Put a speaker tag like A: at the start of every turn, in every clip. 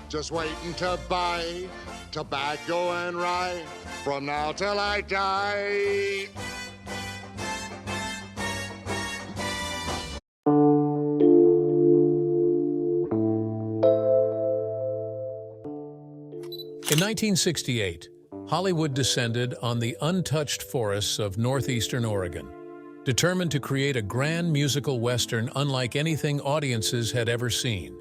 A: just waiting to buy tobacco and rye from now till I die.
B: In 1968, Hollywood descended on the untouched forests of northeastern Oregon, determined to create a grand musical western unlike anything audiences had ever seen.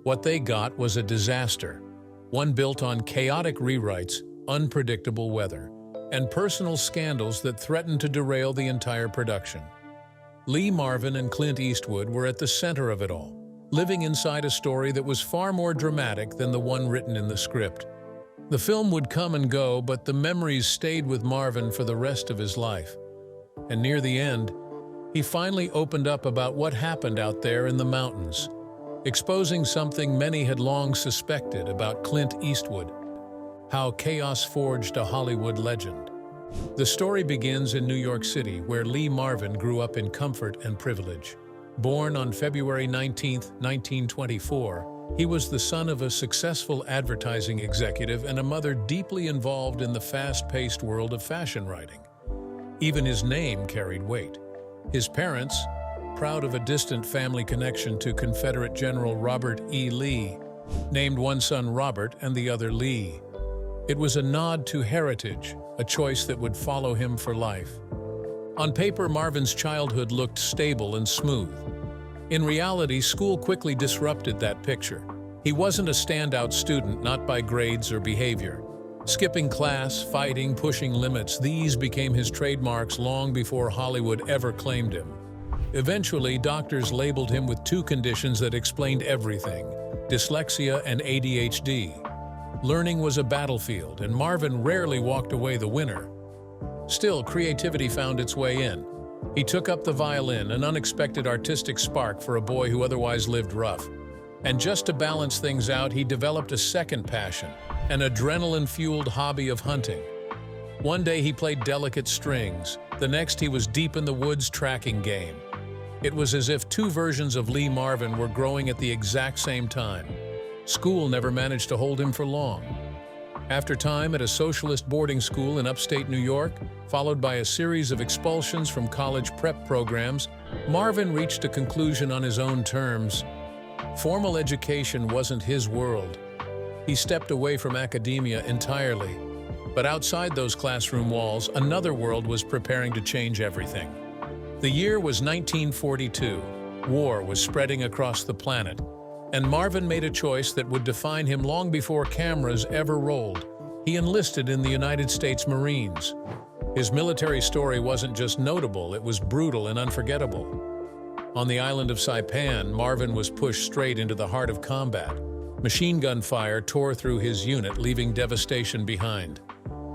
B: What they got was a disaster, one built on chaotic rewrites, unpredictable weather, and personal scandals that threatened to derail the entire production. Marvin and Clint Eastwood were at the center of it all, living inside a story that was far more dramatic than the one written in the script. The film would come and go, but the memories stayed with Marvin for the rest of his life. And near the end, he finally opened up about what happened out there in the mountains, exposing something many had long suspected about Clint Eastwood, how chaos forged a Hollywood legend. The story begins in New York City, where Marvin grew up in comfort and privilege. Born on February 19, 1924, he was the son of a successful advertising executive and a mother deeply involved in the fast-paced world of fashion writing. Even his name carried weight. His parents, proud of a distant family connection to Confederate General Robert E. Lee, named one son Robert and the other Lee. It was a nod to heritage, a choice that would follow him for life. On paper, Marvin's childhood looked stable and smooth. In reality, school quickly disrupted that picture. He wasn't a standout student, not by grades or behavior. Skipping class, fighting, pushing limits, these became his trademarks long before Hollywood ever claimed him. Eventually, doctors labeled him with two conditions that explained everything: dyslexia and ADHD. Learning was a battlefield, and Marvin rarely walked away the winner. Still, creativity found its way in. He took up the violin, an unexpected artistic spark for a boy who otherwise lived rough. And just to balance things out, he developed a second passion, an adrenaline-fueled hobby of hunting. One day he played delicate strings, the next he was deep in the woods tracking game. It was as if two versions of Marvin were growing at the exact same time. School never managed to hold him for long. After time at a socialist boarding school in upstate New York, followed by a series of expulsions from college prep programs, Marvin reached a conclusion on his own terms. Formal education wasn't his world. He stepped away from academia entirely. But outside those classroom walls, another world was preparing to change everything. The year was 1942. War was spreading across the planet, and Marvin made a choice that would define him long before cameras ever rolled. He enlisted in the United States Marines. His military story wasn't just notable, it was brutal and unforgettable. On the island of Saipan, Marvin was pushed straight into the heart of combat. Machine gun fire tore through his unit, leaving devastation behind.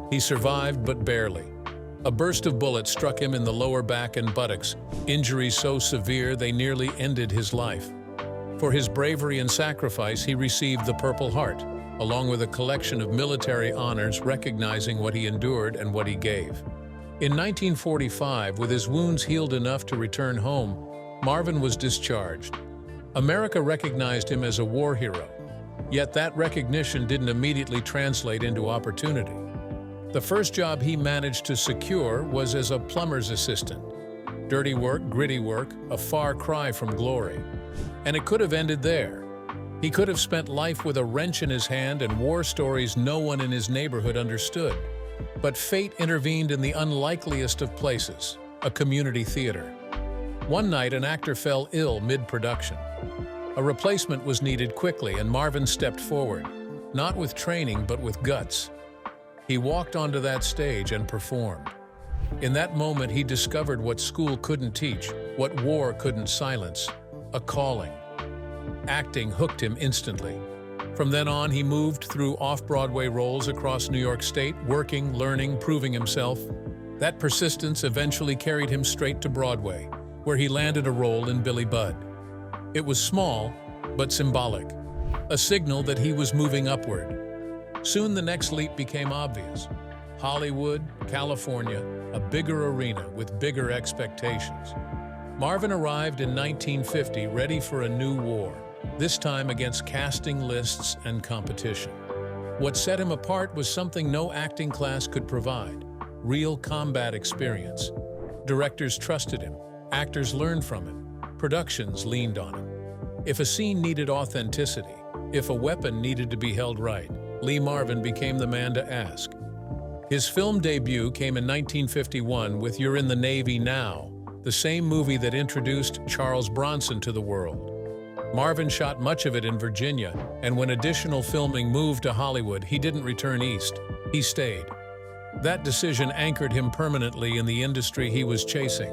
B: He survived, but barely. A burst of bullets struck him in the lower back and buttocks, injuries so severe they nearly ended his life. For his bravery and sacrifice, he received the Purple Heart, along with a collection of military honors recognizing what he endured and what he gave. In 1945, with his wounds healed enough to return home, Marvin was discharged. America recognized him as a war hero, yet that recognition didn't immediately translate into opportunity. The first job he managed to secure was as a plumber's assistant. Dirty work, gritty work, a far cry from glory. And it could have ended there. He could have spent life with a wrench in his hand and war stories no one in his neighborhood understood. But fate intervened in the unlikeliest of places, a community theater. One night, an actor fell ill mid-production. A replacement was needed quickly, and Marvin stepped forward, not with training, but with guts. He walked onto that stage and performed. In that moment, he discovered what school couldn't teach, what war couldn't silence: a calling. Acting hooked him instantly. From then on, he moved through off-Broadway roles across New York State, working, learning, proving himself. That persistence eventually carried him straight to Broadway, where he landed a role in Billy Budd. It was small, but symbolic, a signal that he was moving upward. Soon the next leap became obvious. Hollywood, California, a bigger arena with bigger expectations. Marvin arrived in 1950 ready for a new war, this time against casting lists and competition. What set him apart was something no acting class could provide: real combat experience. Directors trusted him, actors learned from him, productions leaned on him. If a scene needed authenticity, if a weapon needed to be held right, Lee Marvin became the man to ask. His film debut came in 1951 with You're in the Navy Now, the same movie that introduced Charles Bronson to the world. Marvin shot much of it in Virginia, and when additional filming moved to Hollywood, he didn't return east. He stayed. That decision anchored him permanently in the industry he was chasing.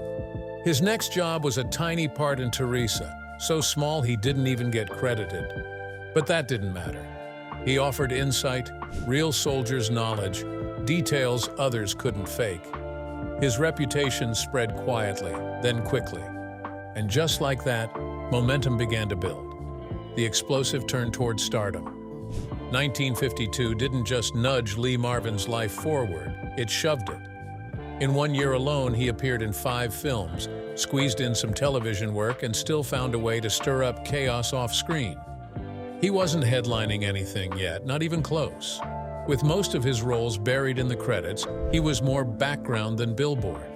B: His next job was a tiny part in Teresa, so small he didn't even get credited. But that didn't matter. He offered insight, real soldiers' knowledge, details others couldn't fake. His reputation spread quietly, then quickly. And just like that, momentum began to build. The explosive turned toward stardom. 1952 didn't just nudge Lee Marvin's life forward, it shoved it. In 1 year alone, he appeared in 5 films, squeezed in some television work, and still found a way to stir up chaos off-screen. He wasn't headlining anything yet, not even close. With most of his roles buried in the credits, he was more background than billboard.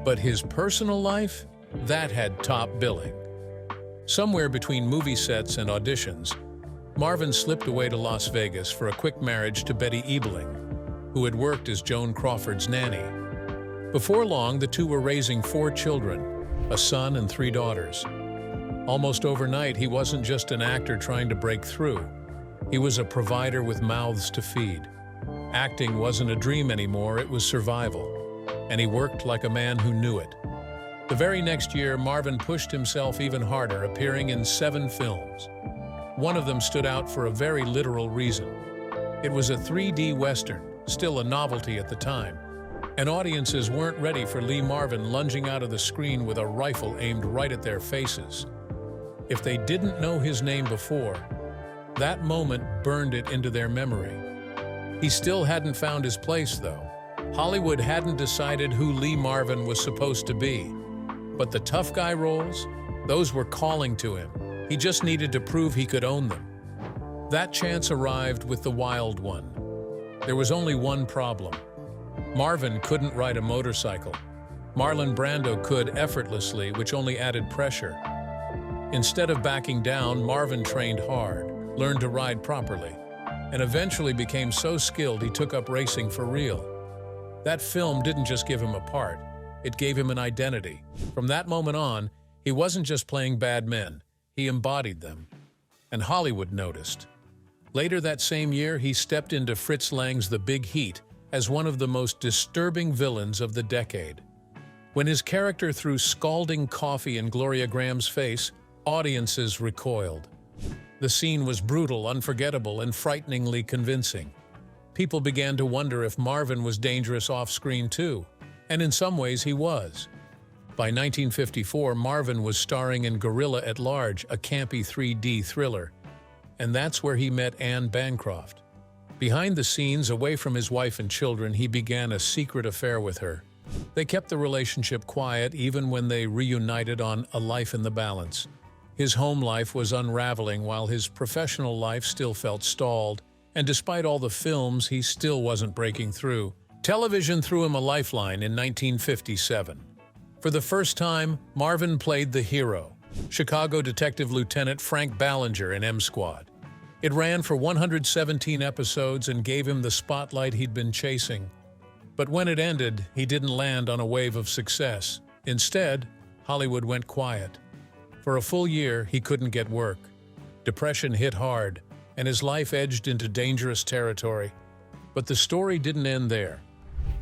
B: But his personal life? That had top billing. Somewhere between movie sets and auditions, Marvin slipped away to Las Vegas for a quick marriage to Betty Ebeling, who had worked as Joan Crawford's nanny. Before long, the two were raising 4 children, a son and 3 daughters. Almost overnight, he wasn't just an actor trying to break through. He was a provider with mouths to feed. Acting wasn't a dream anymore, it was survival. And he worked like a man who knew it. The very next year, Marvin pushed himself even harder, appearing in 7 films. One of them stood out for a very literal reason. It was a 3D Western, still a novelty at the time, and audiences weren't ready for Lee Marvin lunging out of the screen with a rifle aimed right at their faces. If they didn't know his name before, that moment burned it into their memory. He still hadn't found his place, though. Hollywood hadn't decided who Lee Marvin was supposed to be. But the tough guy roles, those were calling to him. He just needed to prove he could own them. That chance arrived with The Wild One. There was only one problem. Marvin couldn't ride a motorcycle. Marlon Brando could effortlessly, which only added pressure. Instead of backing down, Marvin trained hard, learned to ride properly, and eventually became so skilled he took up racing for real. That film didn't just give him a part, it gave him an identity. From that moment on, he wasn't just playing bad men, he embodied them. And Hollywood noticed. Later that same year, he stepped into Fritz Lang's The Big Heat as one of the most disturbing villains of the decade. When his character threw scalding coffee in Gloria Graham's face, audiences recoiled. The scene was brutal, unforgettable, and frighteningly convincing. People began to wonder if Marvin was dangerous off-screen too, and in some ways he was. By 1954, Marvin was starring in Gorilla at Large, a campy 3D thriller. And that's where he met Anne Bancroft. Behind the scenes, away from his wife and children, he began a secret affair with her. They kept the relationship quiet even when they reunited on A Life in the Balance. His home life was unraveling while his professional life still felt stalled, and despite all the films, he still wasn't breaking through. Television threw him a lifeline in 1957. For the first time, Marvin played the hero, Chicago Detective Lieutenant Frank Ballinger in M Squad. It ran for 117 episodes and gave him the spotlight he'd been chasing. But when it ended, he didn't land on a wave of success. Instead, Hollywood went quiet. For a full year, he couldn't get work. Depression hit hard, and his life edged into dangerous territory. But the story didn't end there.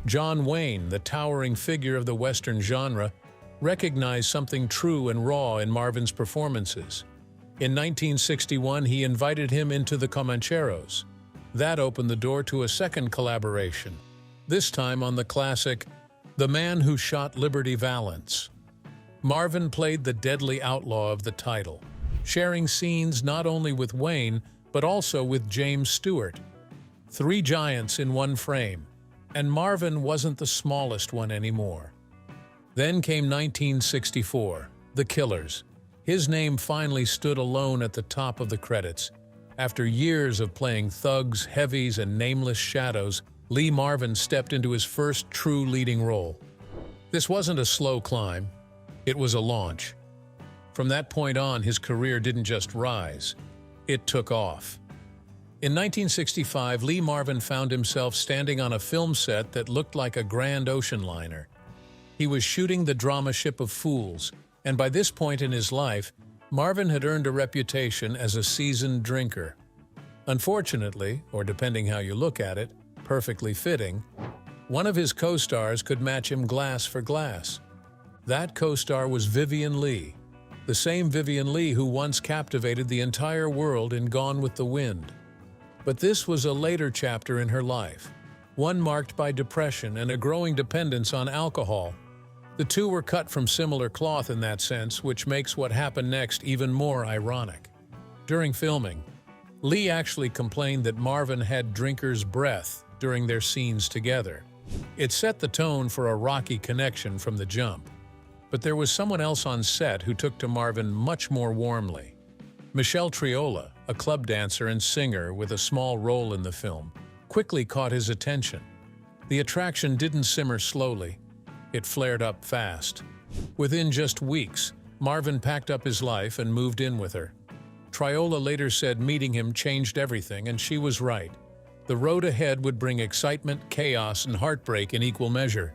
B: John Wayne, the towering figure of the Western genre, recognized something true and raw in Marvin's performances. In 1961, he invited him into the Comancheros. That opened the door to a second collaboration, this time on the classic The Man Who Shot Liberty Valance. Marvin played the deadly outlaw of the title, sharing scenes not only with Wayne, but also with James Stewart. 3 giants in one frame, and Marvin wasn't the smallest one anymore. Then came 1964, The Killers. His name finally stood alone at the top of the credits. After years of playing thugs, heavies, and nameless shadows, Lee Marvin stepped into his first true leading role. This wasn't a slow climb, it was a launch. From that point on, his career didn't just rise, it took off. In 1965, Lee Marvin found himself standing on a film set that looked like a grand ocean liner. He was shooting the drama Ship of Fools, and by this point in his life, Marvin had earned a reputation as a seasoned drinker. Unfortunately, or depending how you look at it, perfectly fitting, one of his co-stars could match him glass for glass. That co-star was Vivien Leigh, the same Vivien Leigh who once captivated the entire world in Gone with the Wind. But this was a later chapter in her life, one marked by depression and a growing dependence on alcohol. The two were cut from similar cloth in that sense, which makes what happened next even more ironic. During filming, Leigh actually complained that Marvin had drinker's breath during their scenes together. It set the tone for a rocky connection from the jump. But there was someone else on set who took to Marvin much more warmly. Michelle Triola, a club dancer and singer with a small role in the film, quickly caught his attention. The attraction didn't simmer slowly. It flared up fast. Within just weeks, Marvin packed up his life and moved in with her. Triola later said meeting him changed everything, and she was right. The road ahead would bring excitement, chaos, and heartbreak in equal measure.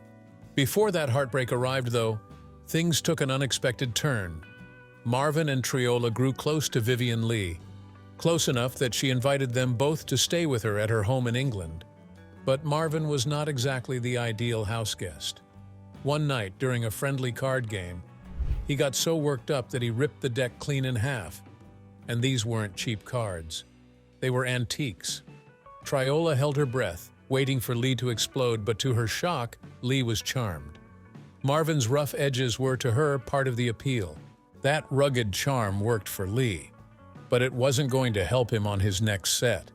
B: Before that heartbreak arrived, though, things took an unexpected turn. Marvin and Triola grew close to Vivien Leigh, close enough that she invited them both to stay with her at her home in England. But Marvin was not exactly the ideal houseguest. One night, during a friendly card game, he got so worked up that he ripped the deck clean in half. And these weren't cheap cards. They were antiques. Triola held her breath, waiting for Leigh to explode, but to her shock, Leigh was charmed. Marvin's rough edges were, to her, part of the appeal. That rugged charm worked for Leigh, but it wasn't going to help him on his next set.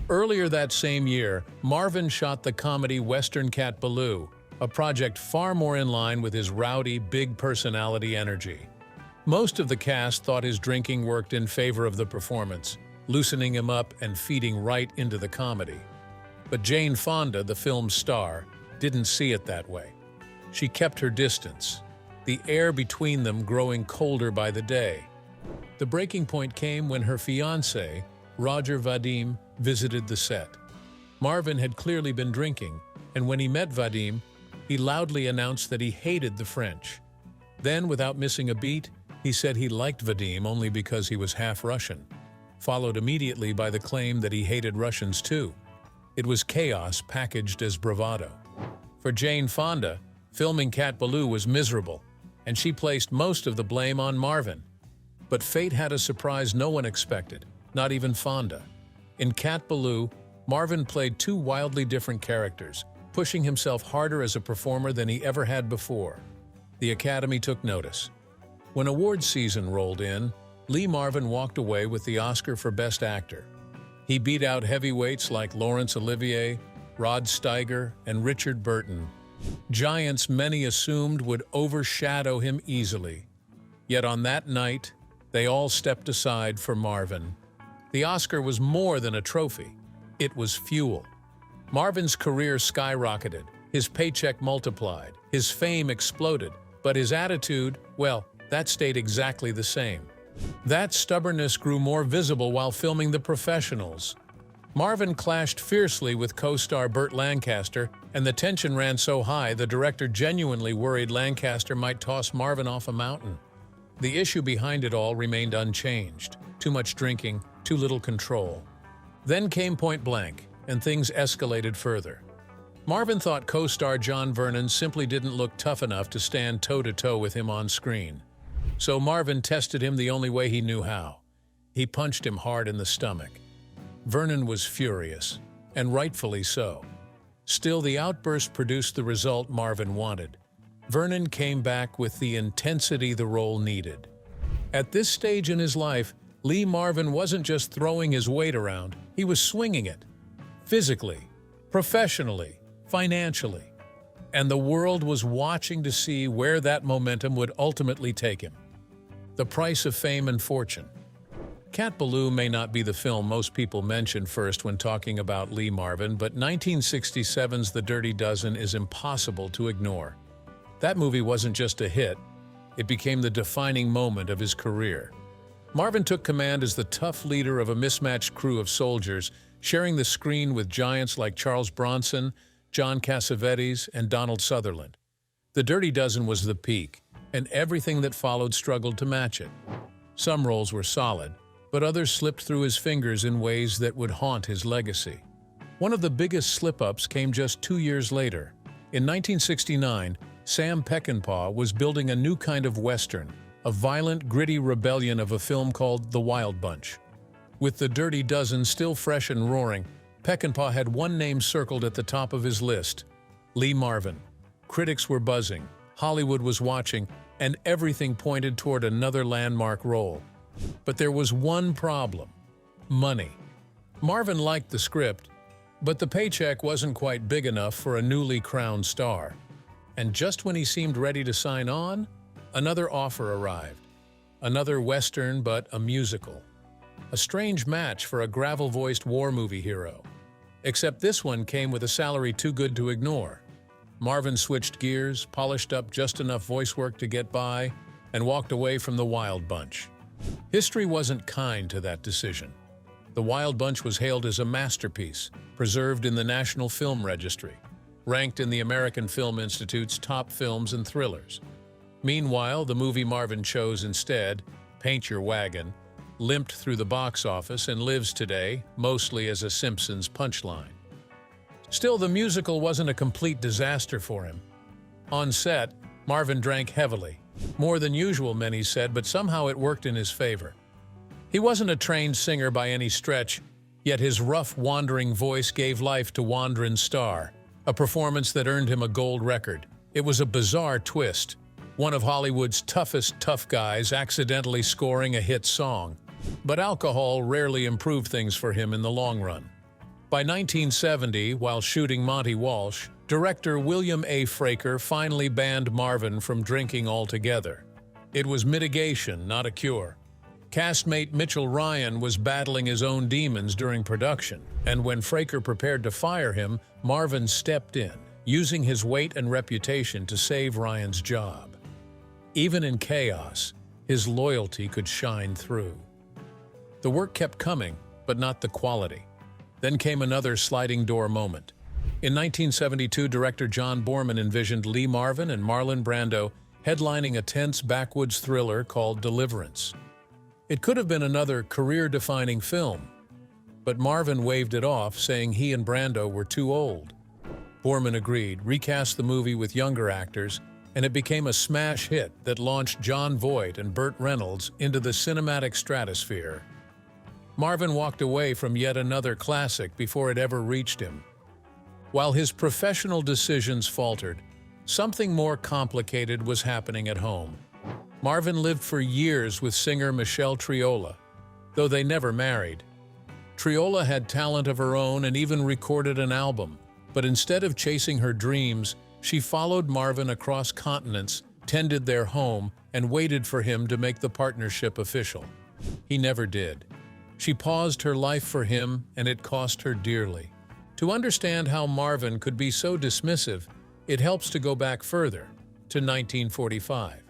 B: Earlier that same year, Marvin shot the comedy Western Cat Ballou, a project far more in line with his rowdy, big personality energy. Most of the cast thought his drinking worked in favor of the performance, loosening him up and feeding right into the comedy. But Jane Fonda, the film's star, didn't see it that way. She kept her distance, the air between them growing colder by the day. The breaking point came when her fiancé, Roger Vadim, visited the set. Marvin had clearly been drinking, and when he met Vadim, he loudly announced that he hated the French. Then, without missing a beat, he said he liked Vadim only because he was half Russian, followed immediately by the claim that he hated Russians too. It was chaos packaged as bravado. For Jane Fonda, filming Cat Ballou was miserable, and she placed most of the blame on Marvin. But fate had a surprise no one expected, not even Fonda. In Cat Ballou, Marvin played two wildly different characters, pushing himself harder as a performer than he ever had before. The Academy took notice. When awards season rolled in, Lee Marvin walked away with the Oscar for Best Actor. He beat out heavyweights like Laurence Olivier, Rod Steiger, and Richard Burton, giants many assumed would overshadow him easily. Yet on that night, they all stepped aside for Marvin. The Oscar was more than a trophy. It was fuel. Marvin's career skyrocketed, his paycheck multiplied, his fame exploded, but his attitude, well, that stayed exactly the same. That stubbornness grew more visible while filming The Professionals. Marvin clashed fiercely with co-star Burt Lancaster, and the tension ran so high the director genuinely worried Lancaster might toss Marvin off a mountain. The issue behind it all remained unchanged: too much drinking, too little control. Then came Point Blank, and things escalated further. Marvin thought co-star John Vernon simply didn't look tough enough to stand toe-to-toe with him on screen. So Marvin tested him the only way he knew how. He punched him hard in the stomach. Vernon was furious, and rightfully so. Still, the outburst produced the result Marvin wanted. Vernon came back with the intensity the role needed. At this stage in his life, Lee Marvin wasn't just throwing his weight around, he was swinging it. Physically, professionally, financially. And the world was watching to see where that momentum would ultimately take him. The Price of Fame and Fortune. Cat Ballou may not be the film most people mention first when talking about Lee Marvin, but 1967's The Dirty Dozen is impossible to ignore. That movie wasn't just a hit, it became the defining moment of his career. Marvin took command as the tough leader of a mismatched crew of soldiers, sharing the screen with giants like Charles Bronson, John Cassavetes, and Donald Sutherland. The Dirty Dozen was the peak, and everything that followed struggled to match it. Some roles were solid, but others slipped through his fingers in ways that would haunt his legacy. One of the biggest slip-ups came just 2 years later. In 1969, Sam Peckinpah was building a new kind of Western, a violent, gritty rebellion of a film called The Wild Bunch. With The Dirty Dozen still fresh and roaring, Peckinpah had one name circled at the top of his list: Lee Marvin. Critics were buzzing, Hollywood was watching, and everything pointed toward another landmark role. But there was one problem: money. Marvin liked the script, but the paycheck wasn't quite big enough for a newly crowned star. And just when he seemed ready to sign on, another offer arrived. Another Western, but a musical. A strange match for a gravel-voiced war movie hero. Except this one came with a salary too good to ignore. Marvin switched gears, polished up just enough voice work to get by, and walked away from The Wild Bunch. History wasn't kind to that decision. The Wild Bunch was hailed as a masterpiece, preserved in the National Film Registry, ranked in the American Film Institute's top films and thrillers. Meanwhile, the movie Marvin chose instead, Paint Your Wagon, limped through the box office and lives today mostly as a Simpsons punchline. Still, the musical wasn't a complete disaster for him. On set, Marvin drank heavily. More than usual, many said, but somehow it worked in his favor. He wasn't a trained singer by any stretch, yet his rough, wandering voice gave life to Wand'rin' Star, a performance that earned him a gold record. It was a bizarre twist, one of Hollywood's toughest tough guys accidentally scoring a hit song. But alcohol rarely improved things for him in the long run. By 1970, while shooting Monty Walsh, director William A. Fraker finally banned Marvin from drinking altogether. It was mitigation, not a cure. Castmate Mitchell Ryan was battling his own demons during production, and when Fraker prepared to fire him, Marvin stepped in, using his weight and reputation to save Ryan's job. Even in chaos, his loyalty could shine through. The work kept coming, but not the quality. Then came another sliding door moment. In 1972, director John Borman envisioned Lee Marvin and Marlon Brando headlining a tense backwoods thriller called Deliverance. It could have been another career-defining film, but Marvin waved it off, saying he and Brando were too old. Borman agreed, recast the movie with younger actors, and it became a smash hit that launched Jon Voight and Burt Reynolds into the cinematic stratosphere. Marvin walked away from yet another classic before it ever reached him. While his professional decisions faltered, something more complicated was happening at home. Marvin lived for years with singer Michelle Triola, though they never married. Triola had talent of her own and even recorded an album, but instead of chasing her dreams, she followed Marvin across continents, tended their home, and waited for him to make the partnership official. He never did. She paused her life for him, and it cost her dearly. To understand how Marvin could be so dismissive, it helps to go back further, to 1945.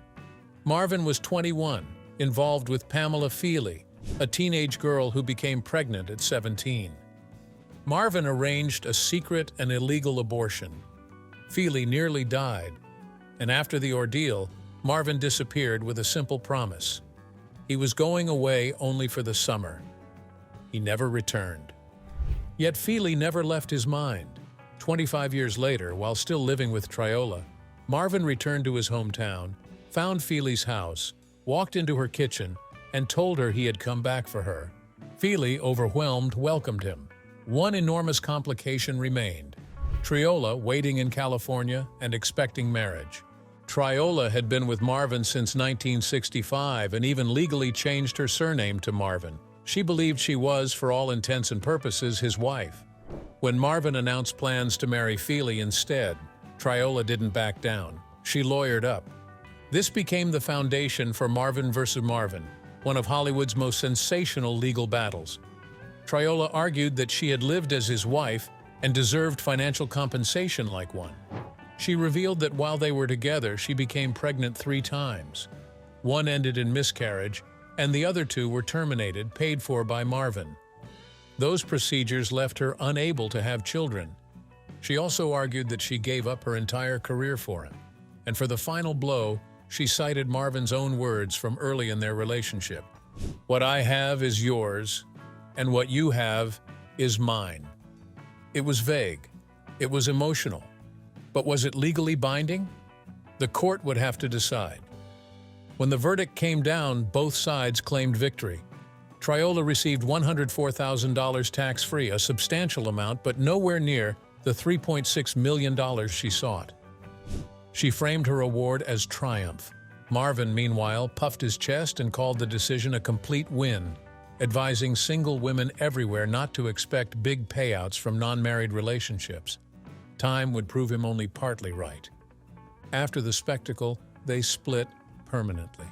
B: Marvin was 21, involved with Pamela Feely, a teenage girl who became pregnant at 17. Marvin arranged a secret and illegal abortion. Feely nearly died, and after the ordeal, Marvin disappeared with a simple promise. He was going away only for the summer. He never returned. Yet Feely never left his mind. 25 years later, while still living with Triola, Marvin returned to his hometown, found Feely's house, walked into her kitchen, and told her he had come back for her. Feely, overwhelmed, welcomed him. One enormous complication remained: Triola waiting in California and expecting marriage. Triola had been with Marvin since 1965 and even legally changed her surname to Marvin. She believed she was, for all intents and purposes, his wife. When Marvin announced plans to marry Feely instead, Triola didn't back down. She lawyered up. This became the foundation for Marvin versus Marvin, one of Hollywood's most sensational legal battles. Triola argued that she had lived as his wife and deserved financial compensation like one. She revealed that while they were together, she became pregnant 3 times. One ended in miscarriage, and the other 2 were terminated, paid for by Marvin. Those procedures left her unable to have children. She also argued that she gave up her entire career for him. And for the final blow, she cited Marvin's own words from early in their relationship. "What I have is yours, and what you have is mine." It was vague. It was emotional. But was it legally binding? The court would have to decide. When the verdict came down, both sides claimed victory. Triola received $104,000 tax-free, a substantial amount, but nowhere near the $3.6 million she sought. She framed her award as triumph. Marvin, meanwhile, puffed his chest and called the decision a complete win, advising single women everywhere not to expect big payouts from non-married relationships. Time would prove him only partly right. After the spectacle, they split permanently.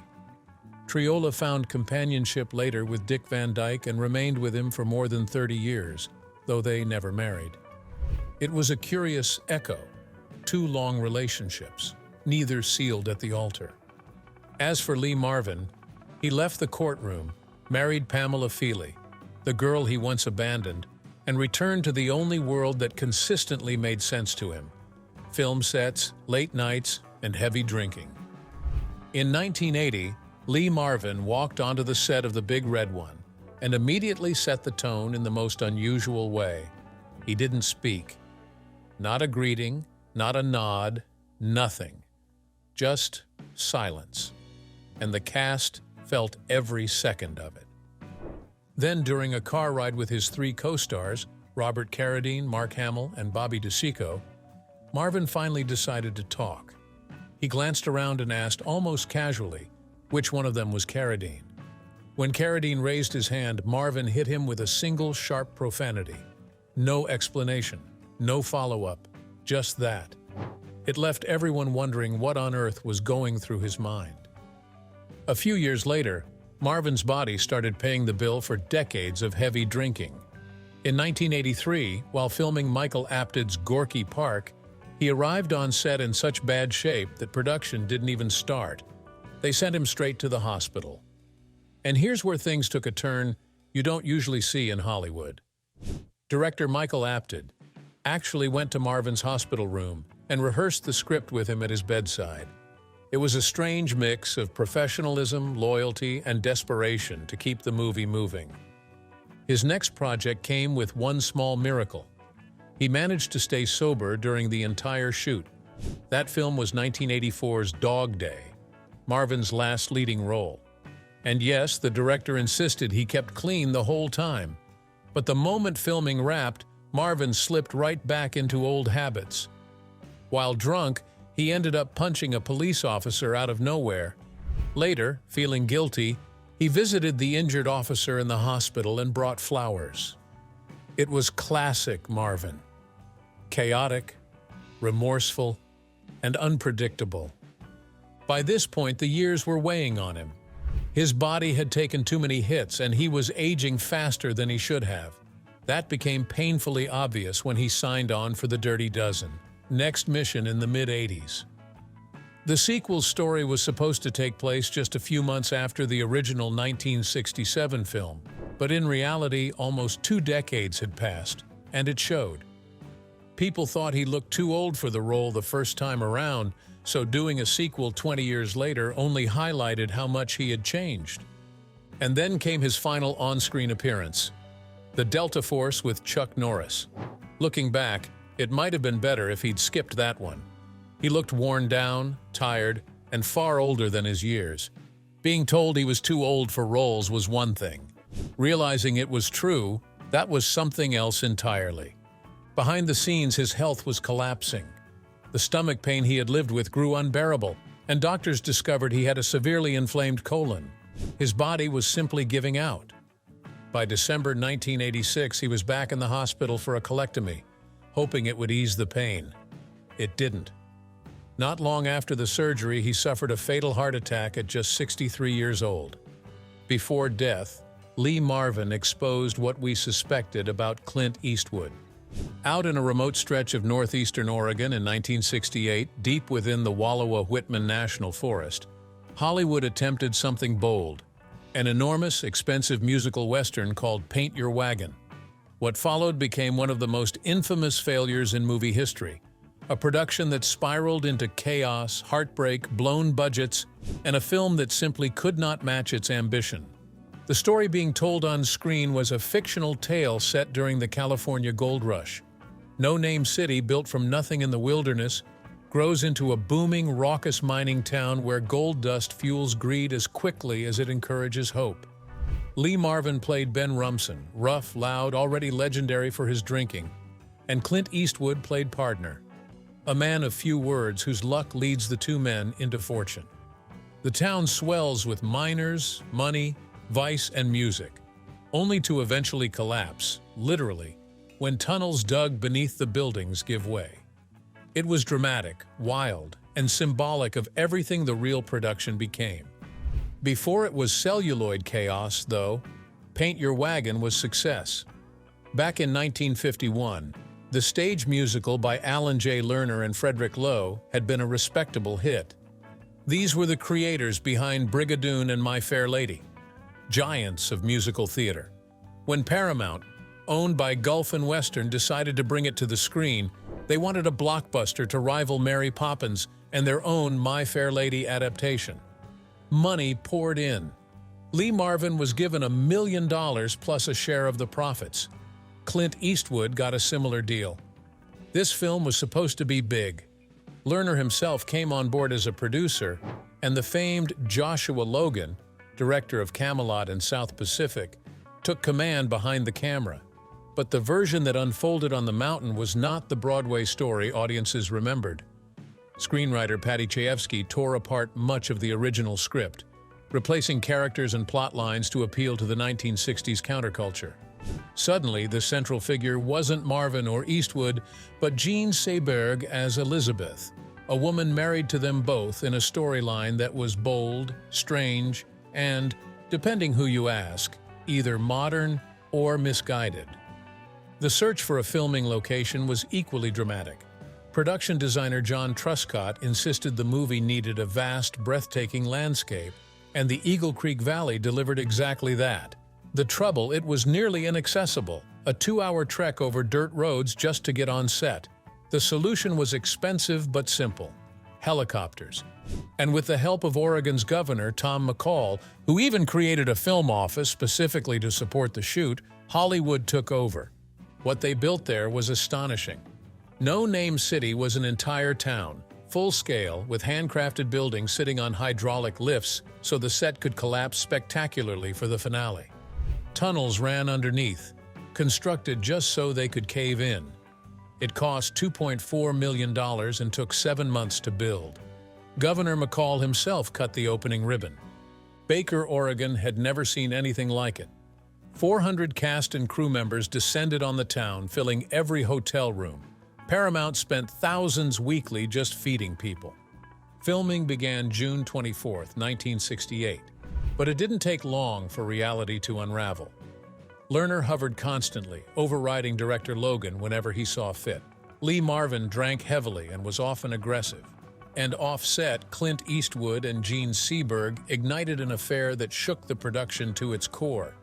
B: Triola found companionship later with Dick Van Dyke and remained with him for more than 30 years, though they never married. It was a curious echo. 2 long relationships, neither sealed at the altar. As for Lee Marvin, he left the courtroom, married Pamela Feely, the girl he once abandoned, and returned to the only world that consistently made sense to him: film sets, late nights, and heavy drinking. In 1980, Lee Marvin walked onto the set of The Big Red One and immediately set the tone in the most unusual way. He didn't speak. Not a greeting, not a nod, nothing. Just silence. And the cast felt every second of it. Then, during a car ride with his 3 co-stars, Robert Carradine, Mark Hamill, and Bobby DeSico, Marvin finally decided to talk. He glanced around and asked, almost casually, which one of them was Carradine. When Carradine raised his hand, Marvin hit him with a single sharp profanity. No explanation, no follow-up, just that. It left everyone wondering what on earth was going through his mind. A few years later, Marvin's body started paying the bill for decades of heavy drinking. In 1983, while filming Michael Apted's Gorky Park, he arrived on set in such bad shape that production didn't even start. They sent him straight to the hospital. And here's where things took a turn you don't usually see in Hollywood. Director Michael Apted actually went to Marvin's hospital room and rehearsed the script with him at his bedside. It was a strange mix of professionalism, loyalty, and desperation to keep the movie moving. His next project came with one small miracle. He managed to stay sober during the entire shoot. That film was 1984's Dog Day, Marvin's last leading role. And yes, the director insisted he kept clean the whole time. But the moment filming wrapped, Marvin slipped right back into old habits. While drunk, he ended up punching a police officer out of nowhere. Later, feeling guilty, he visited the injured officer in the hospital and brought flowers. It was classic Marvin. Chaotic, remorseful, and unpredictable. By this point, the years were weighing on him. His body had taken too many hits, and he was aging faster than he should have. That became painfully obvious when he signed on for The Dirty Dozen, next mission in the mid-80s. The sequel's story was supposed to take place just a few months after the original 1967 film, but in reality, almost 2 decades had passed, and it showed. People thought he looked too old for the role the first time around, so doing a sequel 20 years later only highlighted how much he had changed. And then came his final on-screen appearance, The Delta Force with Chuck Norris. Looking back, it might have been better if he'd skipped that one. He looked worn down, tired, and far older than his years. Being told he was too old for roles was one thing. Realizing it was true, that was something else entirely. Behind the scenes, his health was collapsing. The stomach pain he had lived with grew unbearable, and doctors discovered he had a severely inflamed colon. His body was simply giving out. By December 1986, he was back in the hospital for a colectomy, hoping it would ease the pain. It didn't. Not long after the surgery, he suffered a fatal heart attack at just 63 years old. Before death, Lee Marvin exposed what we suspected about Clint Eastwood. Out in a remote stretch of northeastern Oregon in 1968, deep within the Wallowa-Whitman National Forest, Hollywood attempted something bold, an enormous, expensive musical western called Paint Your Wagon. What followed became one of the most infamous failures in movie history, a production that spiraled into chaos, heartbreak, blown budgets, and a film that simply could not match its ambition. The story being told on screen was a fictional tale set during the California Gold Rush. No-name city built from nothing in the wilderness grows into a booming, raucous mining town where gold dust fuels greed as quickly as it encourages hope. Lee Marvin played Ben Rumson, rough, loud, already legendary for his drinking, and Clint Eastwood played partner, a man of few words whose luck leads the two men into fortune. The town swells with miners, money, vice, and music, only to eventually collapse, literally, when tunnels dug beneath the buildings give way. It was dramatic, wild, and symbolic of everything the real production became. Before it was celluloid chaos, though, Paint Your Wagon was success. Back in 1951, the stage musical by Alan J. Lerner and Frederick Loewe had been a respectable hit. These were the creators behind Brigadoon and My Fair Lady, giants of musical theater. When Paramount, owned by Gulf and Western, decided to bring it to the screen, they wanted a blockbuster to rival Mary Poppins and their own My Fair Lady adaptation. Money poured in. Lee Marvin was given $1 million plus a share of the profits. Clint Eastwood got a similar deal. This film was supposed to be big. Lerner himself came on board as a producer, and the famed Joshua Logan, director of Camelot and South Pacific, took command behind the camera. But the version that unfolded on the mountain was not the Broadway story audiences remembered. Screenwriter Paddy Chayefsky tore apart much of the original script, replacing characters and plot lines to appeal to the 1960s counterculture. Suddenly, the central figure wasn't Marvin or Eastwood, but Jean Seberg as Elizabeth, a woman married to them both in a storyline that was bold, strange, and, depending who you ask, either modern or misguided. The search for a filming location was equally dramatic. Production designer John Truscott insisted the movie needed a vast, breathtaking landscape, and the Eagle Creek Valley delivered exactly that. The trouble, it was nearly inaccessible, a 2-hour trek over dirt roads just to get on set. The solution was expensive but simple: helicopters. And with the help of Oregon's governor, Tom McCall, who even created a film office specifically to support the shoot, Hollywood took over. What they built there was astonishing. No Name City was an entire town, full-scale, with handcrafted buildings sitting on hydraulic lifts so the set could collapse spectacularly for the finale. Tunnels ran underneath, constructed just so they could cave in. It cost $2.4 million and took 7 months to build. Governor McCall himself cut the opening ribbon. Baker, Oregon had never seen anything like it. 400 cast and crew members descended on the town, filling every hotel room. Paramount spent thousands weekly just feeding people. Filming began June 24, 1968, but it didn't take long for reality to unravel. Lerner hovered constantly, overriding director Logan whenever he saw fit. Lee Marvin drank heavily and was often aggressive. And off-set, Clint Eastwood and Jean Seberg ignited an affair that shook the production to its core.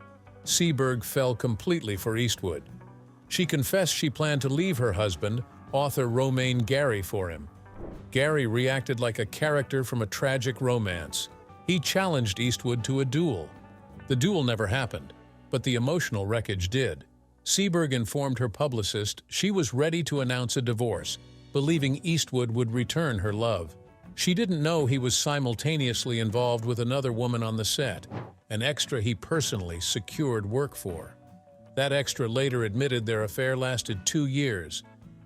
B: Seberg fell completely for Eastwood. She confessed she planned to leave her husband, author Romain Gary, for him. Gary reacted like a character from a tragic romance. He challenged Eastwood to a duel. The duel never happened, but the emotional wreckage did. Seberg informed her publicist she was ready to announce a divorce, believing Eastwood would return her love. She didn't know he was simultaneously involved with another woman on the set, an extra he personally secured work for. That extra later admitted their affair lasted 2 years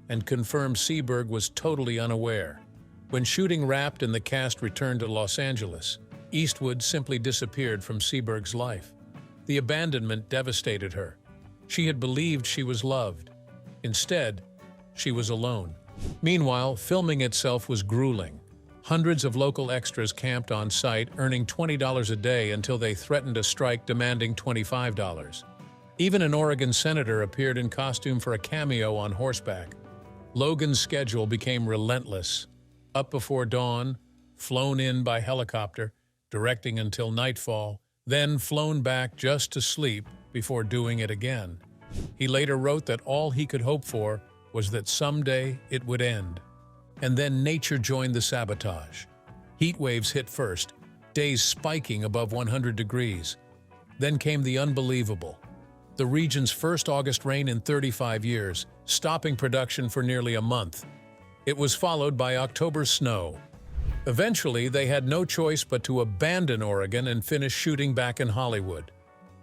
B: and confirmed Seberg was totally unaware. When shooting wrapped and the cast returned to Los Angeles, Eastwood simply disappeared from Seberg's life. The abandonment devastated her. She had believed she was loved. Instead, she was alone. Meanwhile, filming itself was grueling. Hundreds of local extras camped on site, earning $20 a day until they threatened a strike demanding $25. Even an Oregon senator appeared in costume for a cameo on horseback. Logan's schedule became relentless. Up before dawn, flown in by helicopter, directing until nightfall, then flown back just to sleep before doing it again. He later wrote that all he could hope for was that someday it would end. And then nature joined the sabotage. Heat waves hit first, days spiking above 100 degrees. Then came the unbelievable. The region's first August rain in 35 years, stopping production for nearly a month. It was followed by October snow. Eventually, they had no choice but to abandon Oregon and finish shooting back in Hollywood.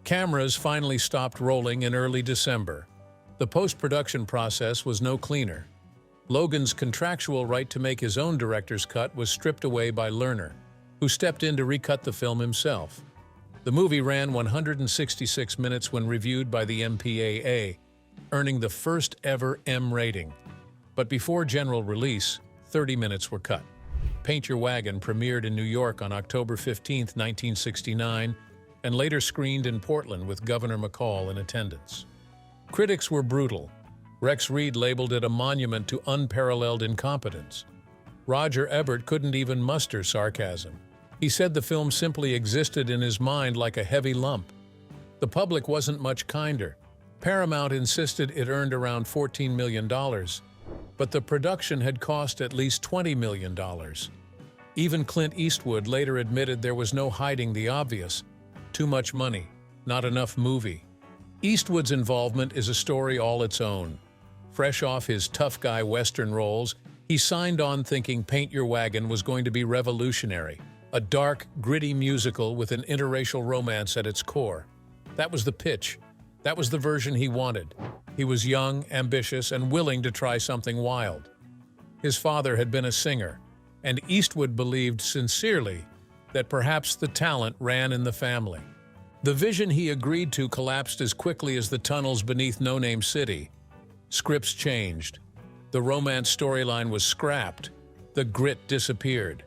B: Cameras finally stopped rolling in early December. The post-production process was no cleaner. Logan's contractual right to make his own director's cut was stripped away by Lerner, who stepped in to recut the film himself. The movie ran 166 minutes when reviewed by the MPAA, earning the first ever M rating. But before general release, 30 minutes were cut. Paint Your Wagon premiered in New York on October 15, 1969, and later screened in Portland with Governor McCall in attendance. Critics were brutal. Rex Reed labeled it a monument to unparalleled incompetence. Roger Ebert couldn't even muster sarcasm. He said the film simply existed in his mind like a heavy lump. The public wasn't much kinder. Paramount insisted it earned around $14 million, but the production had cost at least $20 million. Even Clint Eastwood later admitted there was no hiding the obvious. Too much money, not enough movie. Eastwood's involvement is a story all its own. Fresh off his tough guy Western roles, he signed on thinking Paint Your Wagon was going to be revolutionary, a dark, gritty musical with an interracial romance at its core. That was the pitch. That was the version he wanted. He was young, ambitious, and willing to try something wild. His father had been a singer, and Eastwood believed sincerely that perhaps the talent ran in the family. The vision he agreed to collapsed as quickly as the tunnels beneath No Name City. Scripts changed. The romance storyline was scrapped. The grit disappeared.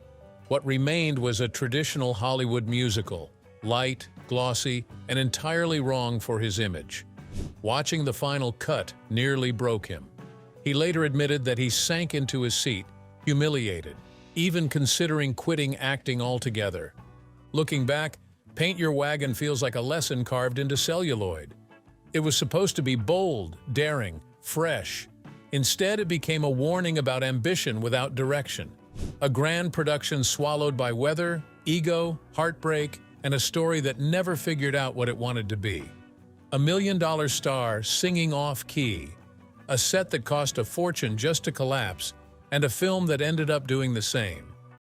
B: What remained was a traditional Hollywood musical, light, glossy, and entirely wrong for his image. Watching the final cut nearly broke him. He later admitted that he sank into his seat, humiliated, even considering quitting acting altogether. Looking back, Paint Your Wagon feels like a lesson carved into celluloid. It was supposed to be bold, daring, fresh. Instead, it became a warning about ambition without direction. A grand production swallowed by weather, ego, heartbreak, and a story that never figured out what it wanted to be. $1 million star singing off-key, a set that cost a fortune just to collapse, and a film that ended up doing the same.